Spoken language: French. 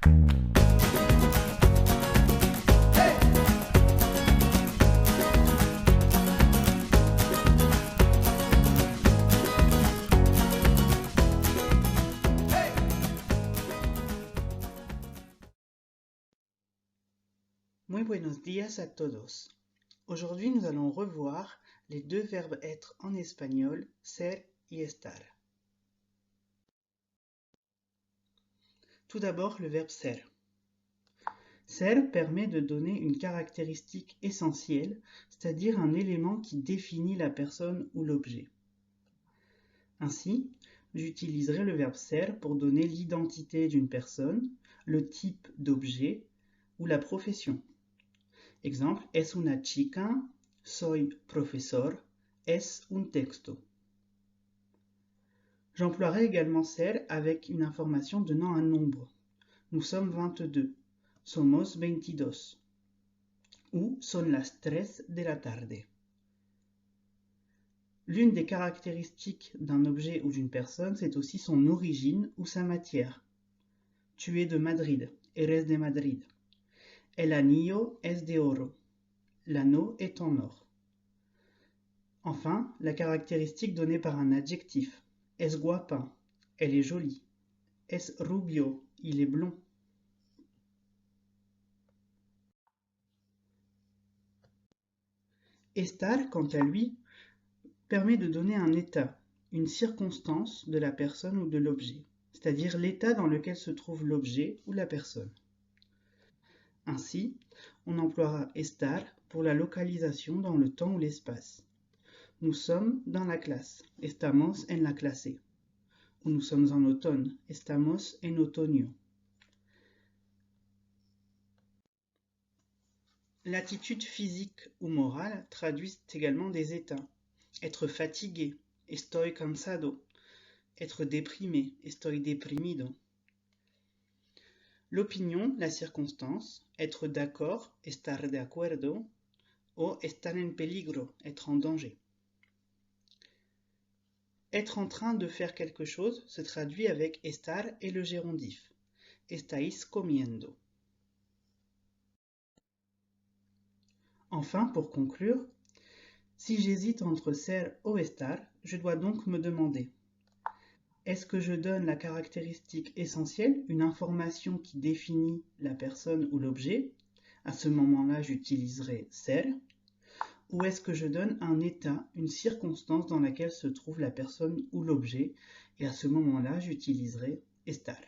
Muy buenos días a todos. Aujourd'hui, nous allons revoir les deux verbes être en espagnol, ser y estar. Tout d'abord, le verbe ser. Ser permet de donner une caractéristique essentielle, c'est-à-dire un élément qui définit la personne ou l'objet. Ainsi, j'utiliserai le verbe ser pour donner l'identité d'une personne, le type d'objet ou la profession. Exemple, es una chica, soy profesor, es un texto. J'emploierai également ser avec une information donnant un nombre. Nous sommes 22, somos 22. Ou son las 3 de la tarde. L'une des caractéristiques d'un objet ou d'une personne, c'est aussi son origine ou sa matière. Tu es de Madrid, eres de Madrid. El anillo es de oro. L'anneau est en or. Enfin, la caractéristique donnée par un adjectif. Es guapa, elle est jolie. Es rubio, il est blond. Estar, quant à lui, permet de donner un état, une circonstance de la personne ou de l'objet, c'est-à-dire l'état dans lequel se trouve l'objet ou la personne. Ainsi, on emploiera estar pour la localisation dans le temps ou l'espace. Nous sommes dans la classe, estamos en la clase. Ou nous sommes en automne, estamos en otoño. L'attitude physique ou morale traduit également des états. Être fatigué, estoy cansado. Être déprimé, estoy deprimido. L'opinion, la circonstance, être d'accord, estar de acuerdo, ou estar en peligro, être en danger. Être en train de faire quelque chose se traduit avec estar et le gérondif. Estáis comiendo. Enfin, pour conclure, si j'hésite entre ser ou estar, je dois donc me demander: est-ce que je donne la caractéristique essentielle, une information qui définit la personne ou l'objet? À ce moment-là, j'utiliserai ser. Ou est-ce que je donne un état, une circonstance dans laquelle se trouve la personne ou l'objet? Et à ce moment-là, j'utiliserai estar.